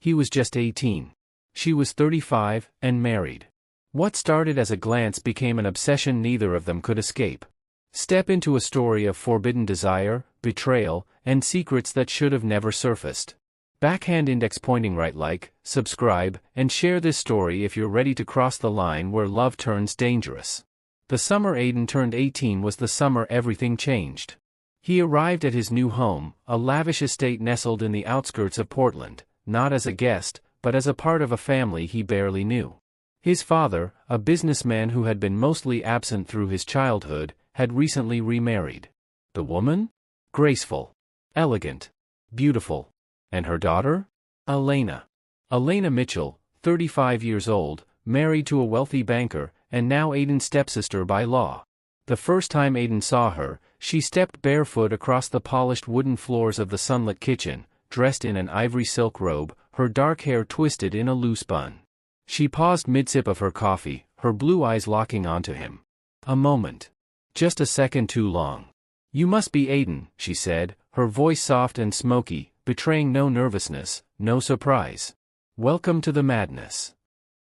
He was just 18. She was 35, and married. What started as a glance became an obsession neither of them could escape. Step into a story of forbidden desire, betrayal, and secrets that should have never surfaced. Backhand index pointing right. Like, subscribe, and share this story if you're ready to cross the line where love turns dangerous. The summer Aiden turned 18 was the summer everything changed. He arrived at his new home, a lavish estate nestled in the outskirts of Portland, not as a guest, but as a part of a family he barely knew. His father, a businessman who had been mostly absent through his childhood, had recently remarried. The woman? Graceful. Elegant. Beautiful. And her daughter? Elena. Elena Mitchell, 35 years old, married to a wealthy banker, and now Aiden's stepsister by law. The first time Aiden saw her, she stepped barefoot across the polished wooden floors of the sunlit kitchen, dressed in an ivory silk robe, her dark hair twisted in a loose bun. She paused mid-sip of her coffee, her blue eyes locking onto him. A moment. Just a second too long. "You must be Aiden," she said, her voice soft and smoky, betraying no nervousness, no surprise. "Welcome to the madness."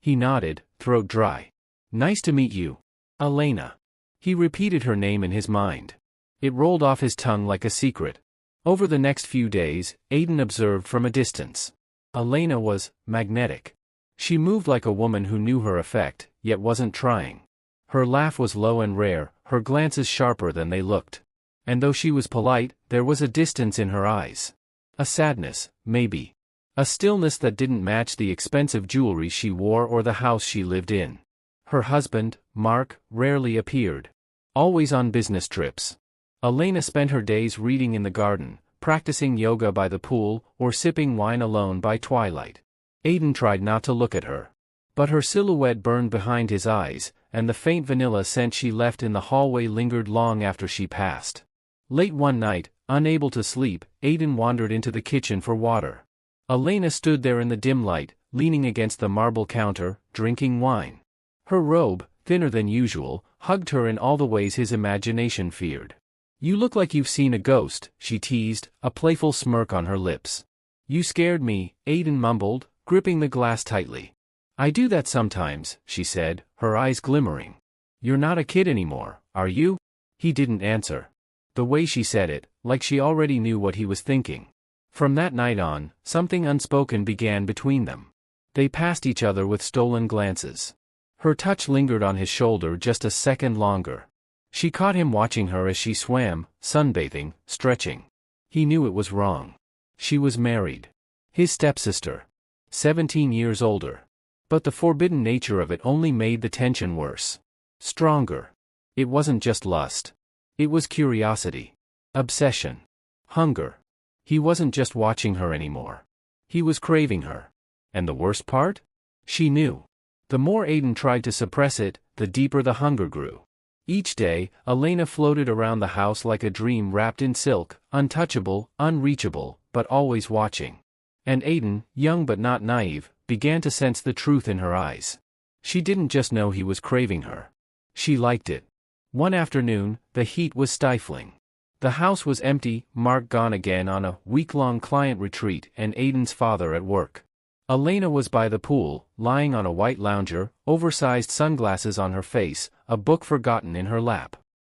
He nodded, throat dry. "Nice to meet you, Elena." He repeated her name in his mind. It rolled off his tongue like a secret. Over the next few days, Aiden observed from a distance. Elena was magnetic. She moved like a woman who knew her effect, yet wasn't trying. Her laugh was low and rare, her glances sharper than they looked. And though she was polite, there was a distance in her eyes. A sadness, maybe. A stillness that didn't match the expensive jewelry she wore or the house she lived in. Her husband, Mark, rarely appeared. Always on business trips. Elena spent her days reading in the garden, practicing yoga by the pool, or sipping wine alone by twilight. Aiden tried not to look at her. But her silhouette burned behind his eyes, and the faint vanilla scent she left in the hallway lingered long after she passed. Late one night, unable to sleep, Aiden wandered into the kitchen for water. Elena stood there in the dim light, leaning against the marble counter, drinking wine. Her robe, thinner than usual, hugged her in all the ways his imagination feared. "You look like you've seen a ghost," she teased, a playful smirk on her lips. "You scared me," Aiden mumbled, gripping the glass tightly. "I do that sometimes," she said, her eyes glimmering. "You're not a kid anymore, are you?" He didn't answer. The way she said it, like she already knew what he was thinking. From that night on, something unspoken began between them. They passed each other with stolen glances. Her touch lingered on his shoulder just a second longer. She caught him watching her as she swam, sunbathing, stretching. He knew it was wrong. She was married. His stepsister. 17 years older. But the forbidden nature of it only made the tension worse. Stronger. It wasn't just lust. It was curiosity. Obsession. Hunger. He wasn't just watching her anymore. He was craving her. And the worst part? She knew. The more Aiden tried to suppress it, the deeper the hunger grew. Each day, Elena floated around the house like a dream wrapped in silk, untouchable, unreachable, but always watching. And Aiden, young but not naive, began to sense the truth in her eyes. She didn't just know he was craving her. She liked it. One afternoon, the heat was stifling. The house was empty, Mark gone again on a week-long client retreat, and Aiden's father at work. Elena was by the pool, lying on a white lounger, oversized sunglasses on her face, a book forgotten in her lap.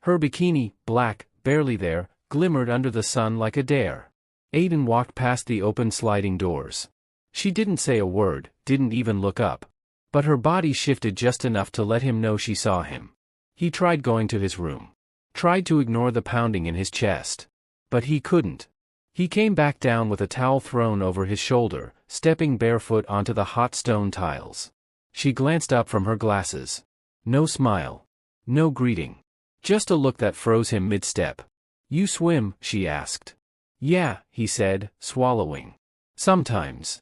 Her bikini, black, barely there, glimmered under the sun like a dare. Aiden walked past the open sliding doors. She didn't say a word, didn't even look up. But her body shifted just enough to let him know she saw him. He tried going to his room. Tried to ignore the pounding in his chest. But he couldn't. He came back down with a towel thrown over his shoulder, stepping barefoot onto the hot stone tiles. She glanced up from her glasses. No smile. No greeting. Just a look that froze him mid-step. "You swim?" she asked. "Yeah," he said, swallowing. "Sometimes."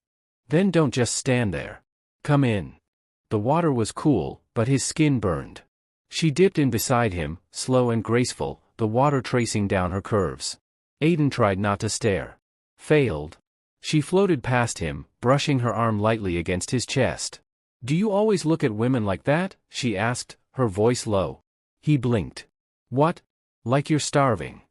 "Then don't just stand there. Come in." The water was cool, but his skin burned. She dipped in beside him, slow and graceful, the water tracing down her curves. Aiden tried not to stare. Failed. She floated past him, brushing her arm lightly against his chest. "Do you always look at women like that?" she asked, her voice low. He blinked. "What? Like you're starving?"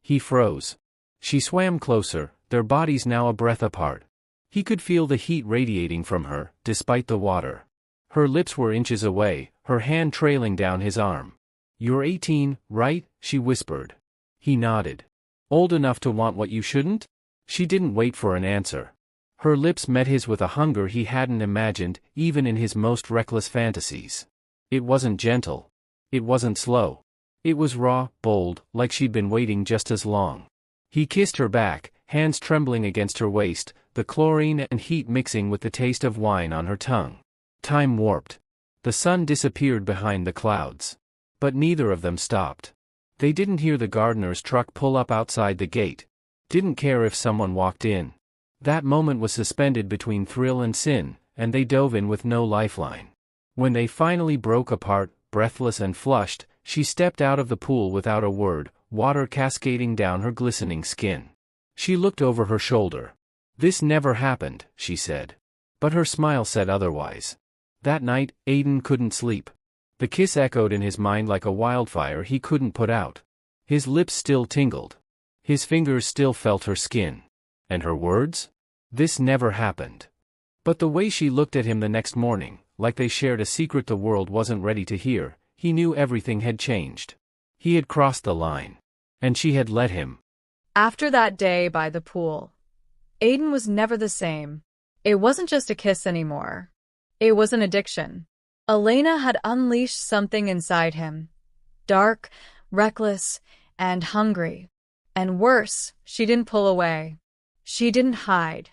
He froze. She swam closer, their bodies now a breath apart. He could feel the heat radiating from her, despite the water. Her lips were inches away, her hand trailing down his arm. "You're 18, right?" she whispered. He nodded. "Old enough to want what you shouldn't?" She didn't wait for an answer. Her lips met his with a hunger he hadn't imagined, even in his most reckless fantasies. It wasn't gentle. It wasn't slow. It was raw, bold, like she'd been waiting just as long. He kissed her back, hands trembling against her waist, the chlorine and heat mixing with the taste of wine on her tongue. Time warped. The sun disappeared behind the clouds. But neither of them stopped. They didn't hear the gardener's truck pull up outside the gate. Didn't care if someone walked in. That moment was suspended between thrill and sin, and they dove in with no lifeline. When they finally broke apart, breathless and flushed, she stepped out of the pool without a word, water cascading down her glistening skin. She looked over her shoulder. "This never happened," she said. But her smile said otherwise. That night, Aiden couldn't sleep. The kiss echoed in his mind like a wildfire he couldn't put out. His lips still tingled. His fingers still felt her skin. And her words? "This never happened." But the way she looked at him the next morning, like they shared a secret the world wasn't ready to hear, he knew everything had changed. He had crossed the line. And she had let him. After that day by the pool, Aiden was never the same. It wasn't just a kiss anymore. It was an addiction. Elena had unleashed something inside him. Dark, reckless, and hungry. And worse, she didn't pull away. She didn't hide.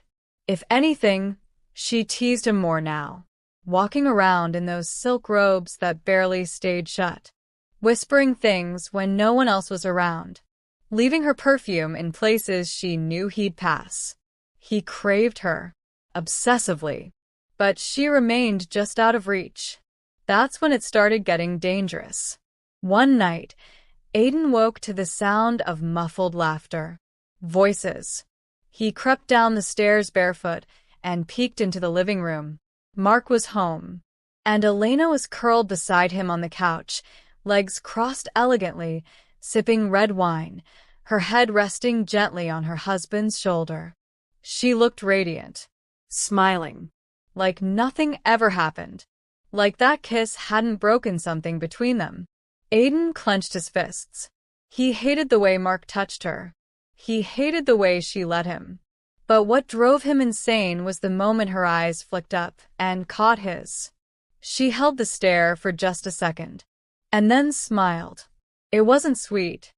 If anything, she teased him more now, walking around in those silk robes that barely stayed shut, whispering things when no one else was around, leaving her perfume in places she knew he'd pass. He craved her, obsessively, but she remained just out of reach. That's when it started getting dangerous. One night, Aiden woke to the sound of muffled laughter. Voices. He crept down the stairs barefoot and peeked into the living room. Mark was home, and Elena was curled beside him on the couch, legs crossed elegantly, sipping red wine, her head resting gently on her husband's shoulder. She looked radiant, smiling, like nothing ever happened, like that kiss hadn't broken something between them. Aiden clenched his fists. He hated the way Mark touched her. He hated the way she let him. But what drove him insane was the moment her eyes flicked up and caught his. She held the stare for just a second, and then smiled. It wasn't sweet.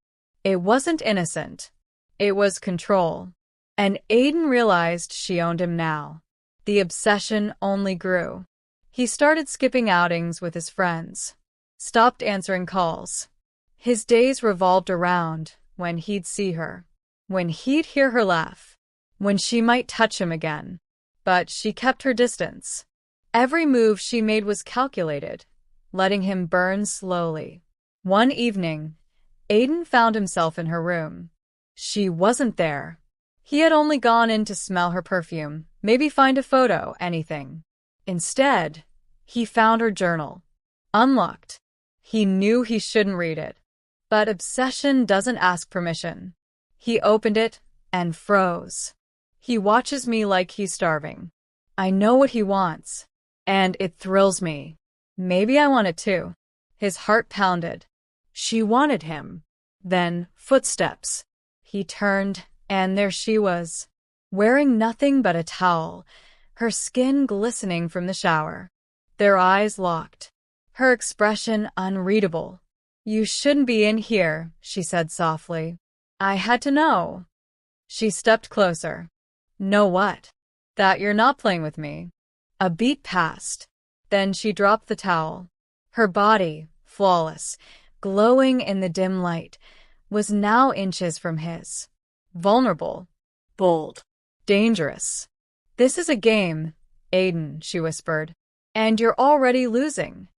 It wasn't innocent. It was control. And Aiden realized she owned him now. The obsession only grew. He started skipping outings with his friends, stopped answering calls. His days revolved around when he'd see her, when he'd hear her laugh, when she might touch him again. But she kept her distance. Every move she made was calculated, letting him burn slowly. One evening, Aiden found himself in her room. She wasn't there. He had only gone in to smell her perfume, maybe find a photo, anything. Instead, he found her journal. Unlocked. He knew he shouldn't read it. But obsession doesn't ask permission. He opened it and froze. He watches me like he's starving. I know what he wants, and it thrills me. Maybe I want it too. His heart pounded. She wanted him. Then, footsteps. He turned, and there she was, wearing nothing but a towel, her skin glistening from the shower. Their eyes locked, her expression unreadable. "You shouldn't be in here," she said softly. "I had to know." She stepped closer. "Know what?" "That you're not playing with me." A beat passed. Then she dropped the towel. Her body, flawless, glowing in the dim light, was now inches from his. Vulnerable, bold, dangerous. "This is a game, Aiden," she whispered, "and you're already losing."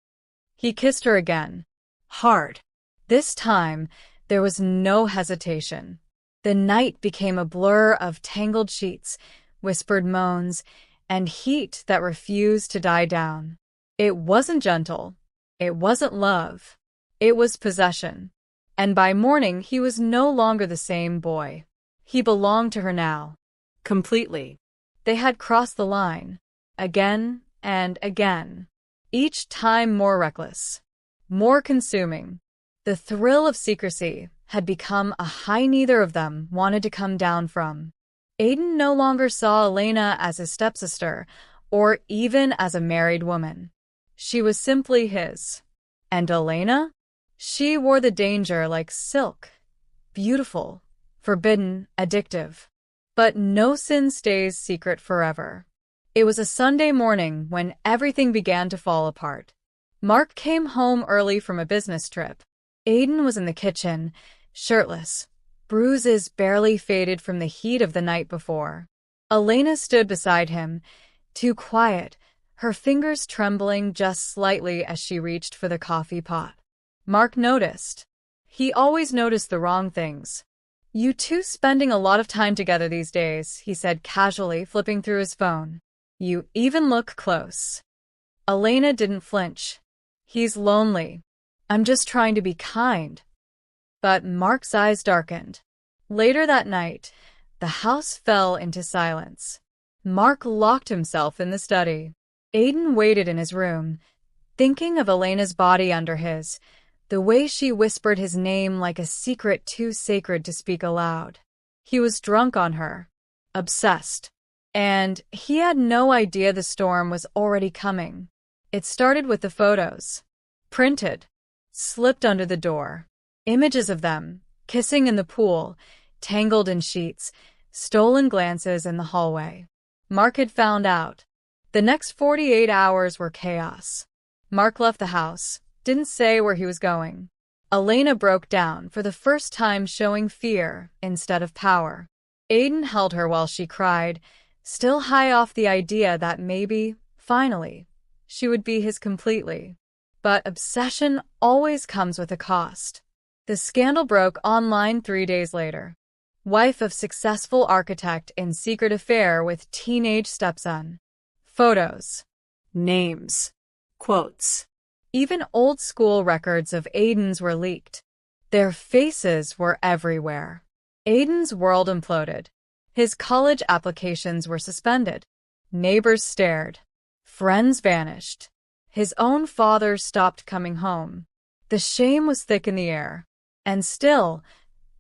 He kissed her again. Hard. This time, there was no hesitation. The night became a blur of tangled sheets, whispered moans, and heat that refused to die down. It wasn't gentle. It wasn't love. It was possession. And by morning, he was no longer the same boy. He belonged to her now. Completely. They had crossed the line, again and again, each time more reckless, more consuming. The thrill of secrecy had become a high neither of them wanted to come down from. Aiden no longer saw Elena as his stepsister, or even as a married woman. She was simply his. And Elena? She wore the danger like silk. Beautiful, forbidden, addictive. But no sin stays secret forever. It was a Sunday morning when everything began to fall apart. Mark came home early from a business trip. Aiden was in the kitchen, shirtless, bruises barely faded from the heat of the night before. Elena stood beside him, too quiet, her fingers trembling just slightly as she reached for the coffee pot. Mark noticed. He always noticed the wrong things. "You two spending a lot of time together these days," he said casually, flipping through his phone. "You even look close." Elena didn't flinch. "He's lonely. I'm just trying to be kind." But Mark's eyes darkened. Later that night, the house fell into silence. Mark locked himself in the study. Aiden waited in his room, thinking of Elena's body under his, the way she whispered his name like a secret too sacred to speak aloud. He was drunk on her, obsessed, and he had no idea the storm was already coming. It started with the photos. Printed, slipped under the door. Images of them, kissing in the pool, tangled in sheets, stolen glances in the hallway. Mark had found out. The next 48 hours were chaos. Mark left the house, didn't say where he was going. Elena broke down, for the first time showing fear instead of power. Aiden held her while she cried, still high off the idea that maybe, finally, she would be his completely. But obsession always comes with a cost. The scandal broke online 3 days later. Wife of successful architect in secret affair with teenage stepson. Photos. Names. Quotes. Even old-school records of Aiden's were leaked. Their faces were everywhere. Aiden's world imploded. His college applications were suspended. Neighbors stared. Friends vanished. His own father stopped coming home. The shame was thick in the air. And still,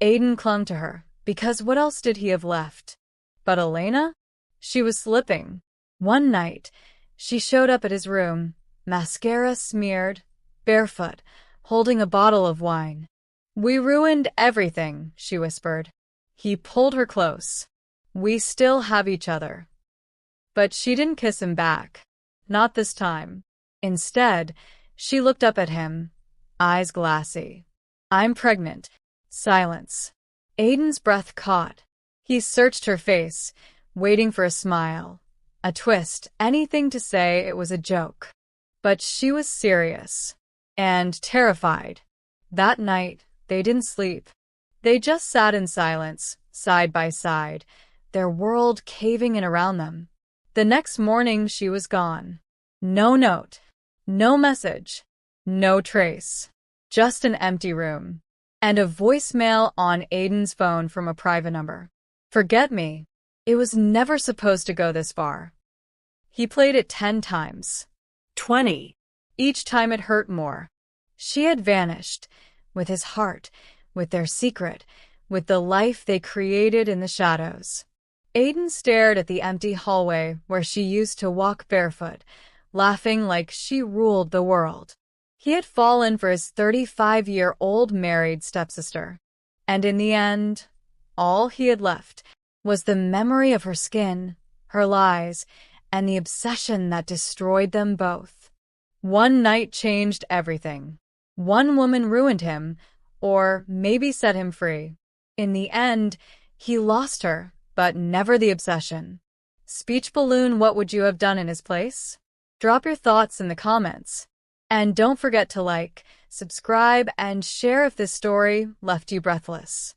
Aiden clung to her, because what else did he have left? But Elena? She was slipping. One night, she showed up at his room, mascara smeared, barefoot, holding a bottle of wine. "We ruined everything," she whispered. He pulled her close. "We still have each other." But she didn't kiss him back. Not this time. Instead, she looked up at him, eyes glassy. "I'm pregnant." Silence. Aiden's breath caught. He searched her face, waiting for a smile, a twist, anything to say it was a joke. But she was serious. And terrified. That night, they didn't sleep. They just sat in silence, side by side, their world caving in around them. The next morning she was gone. No note. No message. No trace. Just an empty room. And a voicemail on Aiden's phone from a private number. "Forget me. It was never supposed to go this far." He played it 10 times. 20. Each time it hurt more. She had vanished, with his heart, with their secret, with the life they created in the shadows. Aiden stared at the empty hallway where she used to walk barefoot, laughing like she ruled the world. He had fallen for his 35-year-old married stepsister. And in the end, all he had left was the memory of her skin, her lies, and the obsession that destroyed them both. One night changed everything. One woman ruined him, or maybe set him free. In the end, he lost her, but never the obsession. Speech balloon, what would you have done in his place? Drop your thoughts in the comments. And don't forget to like, subscribe, and share if this story left you breathless.